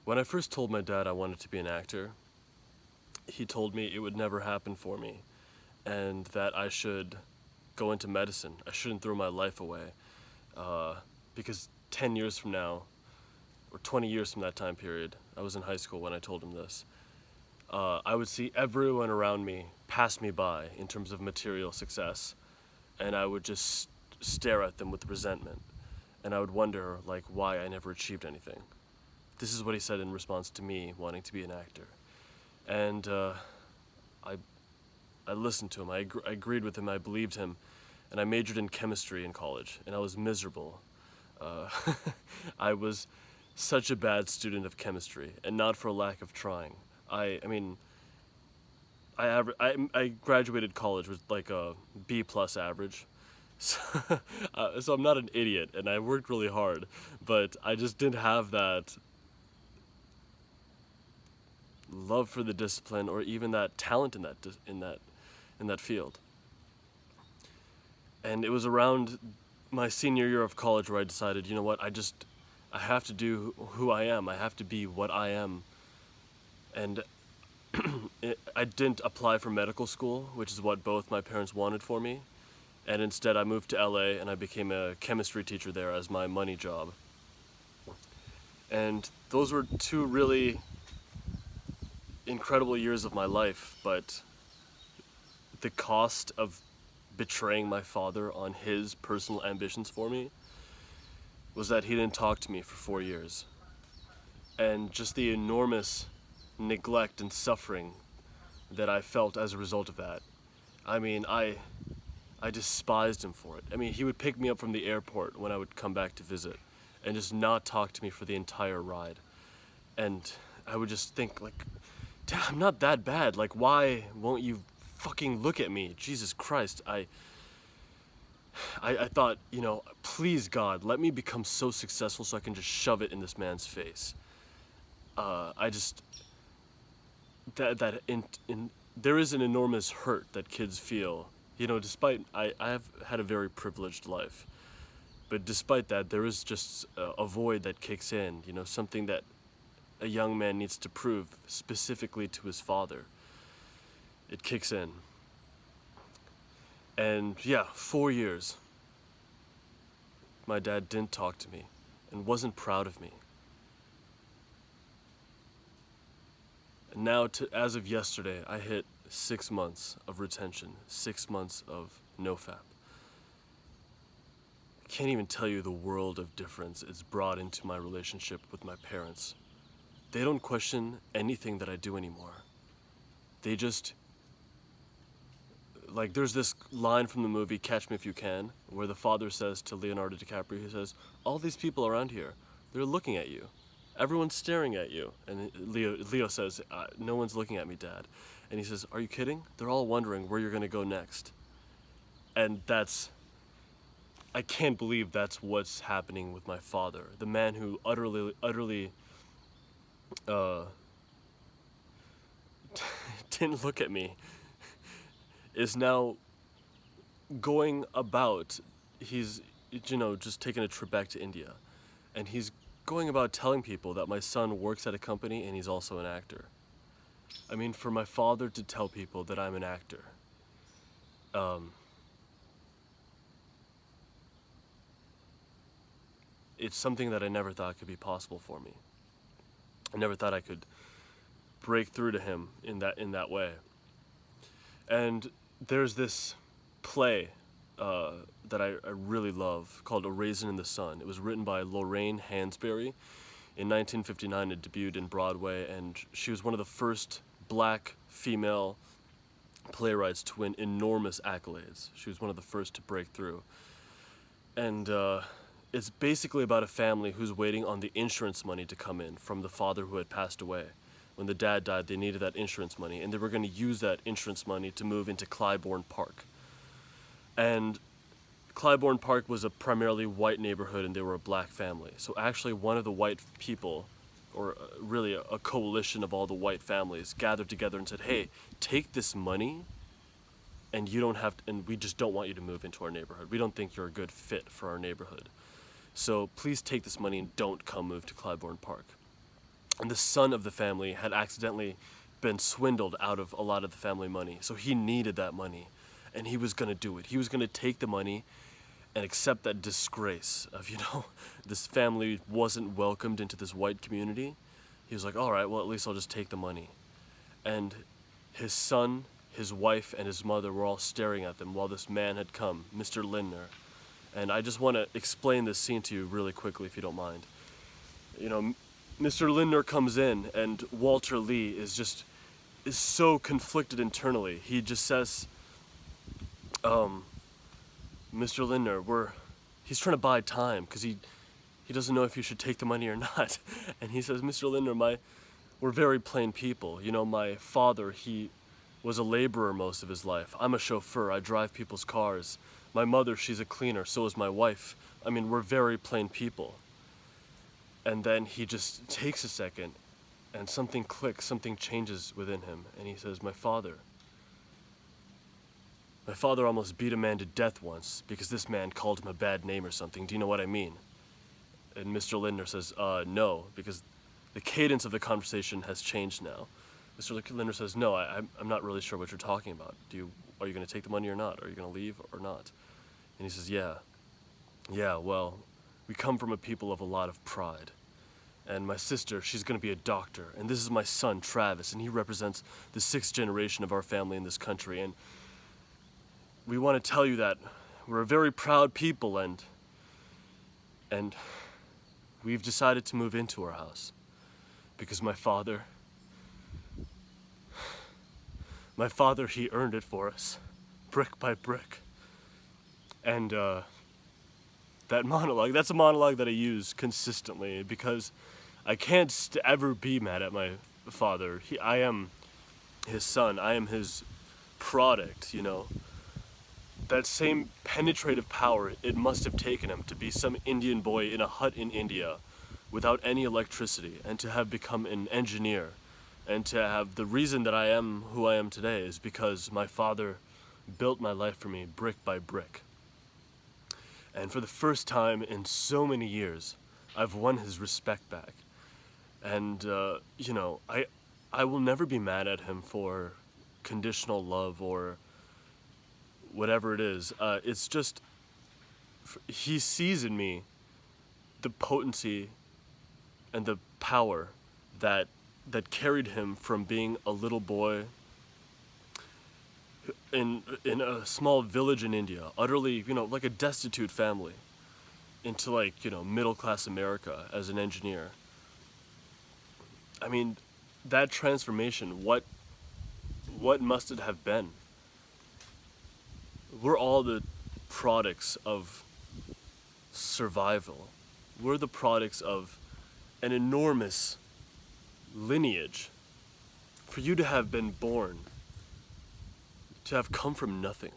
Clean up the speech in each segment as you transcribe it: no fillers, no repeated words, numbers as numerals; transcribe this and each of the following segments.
When I first told my dad I wanted to be an actor, he told me it would never happen for me and that I should go into medicine. I shouldn't throw my life away uh, because 10 years from now, or 20 years from that time period, I was in high school when I told him this, I would see everyone around me pass me by in terms of material success, and I would just stare at them with resentment, and I would wonder like why I never achieved anything. This is what he said in response to me wanting to be an actor, and I I listened to him. I agreed with him. I believed him, and I majored in chemistry in college, and I was miserable. Uh, I was such a bad student of chemistry, and not for a lack of trying. I mean, I graduated college with like a B plus average, so, so I'm not an idiot, and I worked really hard, but I just didn't have that love for the discipline or even that talent in that field. And it was around my senior year of college where I decided, you know what, I have to do who I am. I have to be what I am. And I didn't apply for medical school, which is what both my parents wanted for me. And instead I moved to LA and I became a chemistry teacher there as my money job. And those were two really incredible years of my life, but the cost of betraying my father on his personal ambitions for me was that he didn't talk to me for 4 years. And just the enormous neglect and suffering that I felt as a result of that. I mean, I despised him for it. I mean, he would pick me up from the airport when I would come back to visit and just not talk to me for the entire ride. And I would just think like, Dad, I'm not that bad. Like, why won't you fucking look at me? Jesus Christ. I thought, please God, let me become so successful so I can just shove it in this man's face. I just there is an enormous hurt that kids feel. Despite I have had a very privileged life, but despite that, there is just a void that kicks in. Something that a young man needs to prove specifically to his father. It kicks in, and yeah, 4 years. My dad didn't talk to me, and wasn't proud of me. And now, as of yesterday, I hit 6 months of retention, 6 months of nofap. I can't even tell you the world of difference it's brought into my relationship with my parents. They don't question anything that I do anymore. They just, like, there's this line from the movie Catch Me If You Can, where the father says to Leonardo DiCaprio, he says, all these people around here, they're looking at you. Everyone's staring at you. And Leo says, no one's looking at me, Dad. And he says, are you kidding? They're all wondering where you're going to go next. And I can't believe that's what's happening with my father. The man who utterly didn't look at me is now going about, he's, just taking a trip back to India. And he's going about telling people that my son works at a company and he's also an actor. I mean, for my father to tell people that I'm an actor, it's something that I never thought could be possible for me. I never thought I could break through to him in that way. And there's this play that I really love called A Raisin in the Sun. It was written by Lorraine Hansberry. In 1959, it debuted in Broadway, and she was one of the first black female playwrights to win enormous accolades. She was one of the first to break through. And it's basically about a family who's waiting on the insurance money to come in from the father who had passed away. When the dad died, they needed that insurance money, and they were going to use that insurance money to move into Clybourne Park. And Clybourne Park was a primarily white neighborhood, and they were a black family. So actually one of the white people, or really a coalition of all the white families, gathered together and said, hey, take this money, and we just don't want you to move into our neighborhood. We don't think you're a good fit for our neighborhood. So please take this money and don't come move to Clybourne Park. And the son of the family had accidentally been swindled out of a lot of the family money. So he needed that money, and he was going to do it. He was going to take the money and accept that disgrace of, this family wasn't welcomed into this white community. He was like, all right, well, at least I'll just take the money. And his son, his wife, and his mother were all staring at them while this man had come, Mr. Lindner. And I just want to explain this scene to you really quickly, if you don't mind. Mr. Lindner comes in, and Walter Lee is so conflicted internally. He just says, Mr. Lindner, he's trying to buy time because he doesn't know if you should take the money or not. And he says, Mr. Lindner, we're very plain people. My father, he was a laborer most of his life. I'm a chauffeur. I drive people's cars. My mother, she's a cleaner. So is my wife. We're very plain people. And then he just takes a second, and something clicks, something changes within him. And he says, my father almost beat a man to death once because this man called him a bad name or something. Do you know what I mean? And Mr. Lindner says, no, because the cadence of the conversation has changed now. Mr. Lindner says, no, I'm not really sure what you're talking about. Are you going to take the money or not? Are you going to leave or not? And he says, yeah, well, we come from a people of a lot of pride. And my sister, she's going to be a doctor. And this is my son, Travis, and he represents the 6th generation of our family in this country. And we want to tell you that we're a very proud people, and we've decided to move into our house because my father, he earned it for us, brick by brick. And that's a monologue that I use consistently because I can't ever be mad at my father. I am his son. I am his product, That same penetrative power it must have taken him to be some Indian boy in a hut in India without any electricity, and to have become an engineer, and to have the reason that I am who I am today is because my father built my life for me brick by brick. And for the first time in so many years, I've won his respect back. And, I will never be mad at him for conditional love or whatever it is. It's just, he sees in me the potency and the power that carried him from being a little boy in a small village in India, utterly, like a destitute family, into middle-class America as an engineer. That transformation, what must it have been? We're all the products of survival. We're the products of an enormous lineage. For you to have been born, to have come from nothing,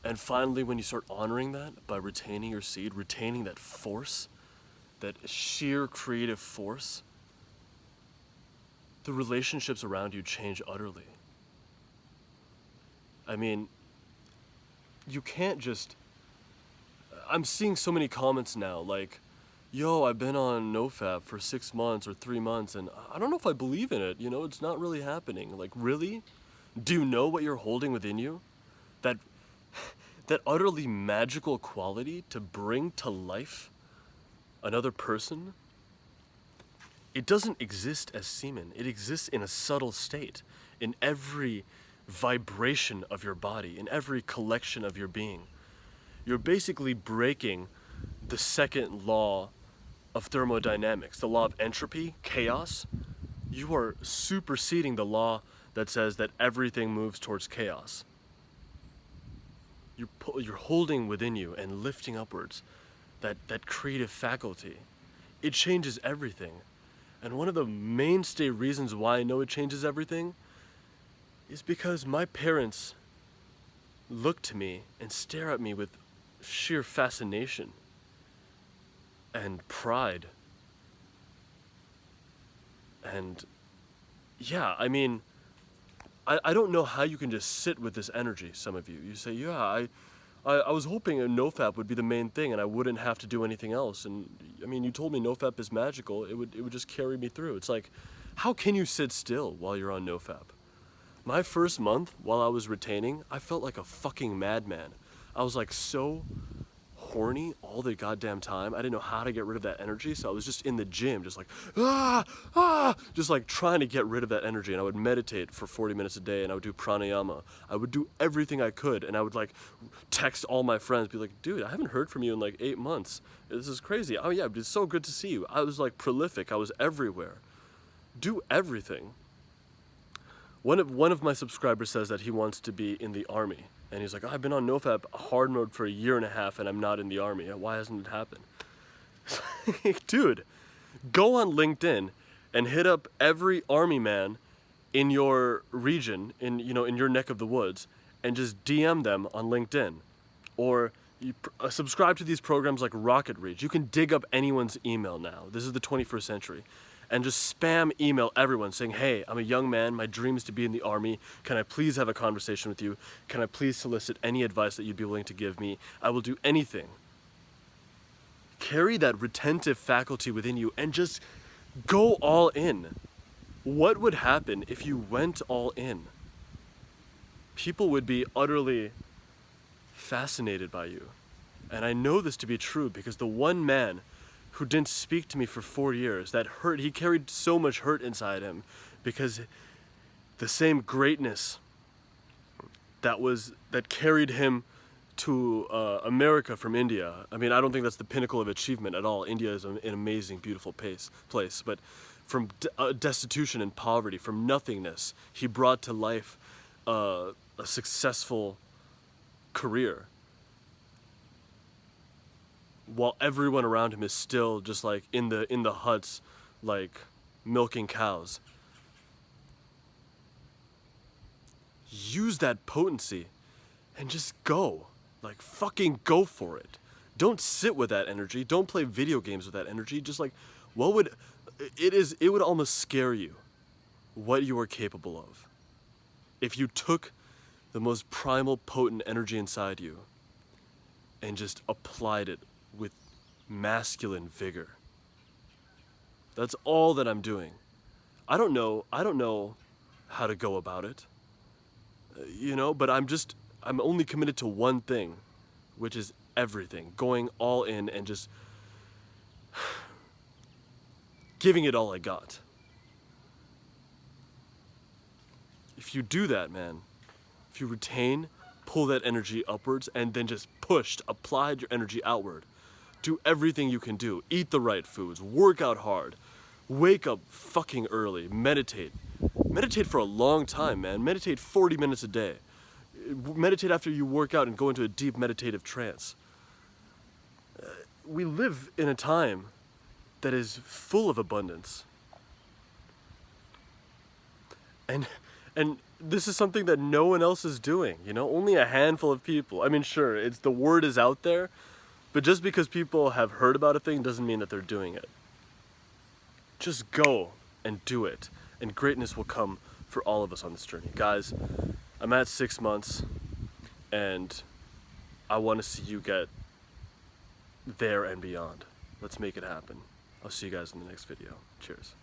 And finally, when you start honoring that by retaining your seed, retaining that force, that sheer creative force, the relationships around you change utterly. You can't just... I'm seeing so many comments now, like, yo, I've been on NoFap for 6 months or 3 months, and I don't know if I believe in it, it's not really happening. Like, really? Do you know what you're holding within you? That utterly magical quality to bring to life another person? It doesn't exist as semen. It exists in a subtle state, in every vibration of your body, in every collection of your being. You're basically breaking the second law of thermodynamics, the law of entropy, chaos. You are superseding the law that says that everything moves towards chaos. You're holding within you and lifting upwards that creative faculty. It changes everything. And one of the mainstay reasons why I know it changes everything is because my parents look to me and stare at me with sheer fascination and pride. And yeah, I don't know how you can just sit with this energy, some of you. You say, yeah, I was hoping a nofap would be the main thing and I wouldn't have to do anything else. And I mean, you told me nofap is magical. It would just carry me through. It's like, how can you sit still while you're on nofap? My first month while I was retaining, I felt like a fucking madman. I was like so horny all the goddamn time. I didn't know how to get rid of that energy, so I was just in the gym, just like, just like trying to get rid of that energy. And I would meditate for 40 minutes a day, and I would do pranayama. I would do everything I could, and I would like text all my friends, be like, dude, I haven't heard from you in like 8 months. This is crazy. Oh yeah, it's so good to see you. I was like prolific. I was everywhere. Do everything. One of my subscribers says that he wants to be in the army. And he's like, oh, I've been on nofap hard mode for 1.5 years and I'm not in the army. Why hasn't it happened? Dude, go on LinkedIn and hit up every army man in your region, in your neck of the woods, and just DM them on LinkedIn. Or you subscribe to these programs like Rocket Reach. You can dig up anyone's email now. This is the 21st century. And just spam email everyone saying, hey, I'm a young man, my dream is to be in the army, can I please have a conversation with you? Can I please solicit any advice that you'd be willing to give me? I will do anything. Carry that retentive faculty within you and just go all in. What would happen if you went all in? People would be utterly fascinated by you. And I know this to be true because the one man who didn't speak to me for 4 years, that hurt, he carried so much hurt inside him because the same greatness that carried him to America from India. I mean, I don't think that's the pinnacle of achievement at all. India is an amazing, beautiful place, but from destitution and poverty, from nothingness, he brought to life a successful career, while everyone around him is still just like in the huts, like milking cows. Use that potency and just go. Like, fucking go for it. Don't sit with that energy. Don't play video games with that energy. Just like, it would almost scare you what you are capable of if you took the most primal, potent energy inside you and just applied it with masculine vigor. That's all that I'm doing. I don't know how to go about it, but I'm only committed to one thing, which is everything, going all in and just giving it all I got. If you do that, man, if you retain, pull that energy upwards, and then just applied your energy outward, do everything you can do. Eat the right foods, work out hard, wake up fucking early, meditate. Meditate for a long time, man. Meditate 40 minutes a day. Meditate after you work out and go into a deep meditative trance. We live in a time that is full of abundance. And this is something that no one else is doing, only a handful of people. I mean, sure, the word is out there, but just because people have heard about a thing doesn't mean that they're doing it. Just go and do it, and greatness will come for all of us on this journey. Guys, I'm at 6 months, and I want to see you get there and beyond. Let's make it happen. I'll see you guys in the next video. Cheers.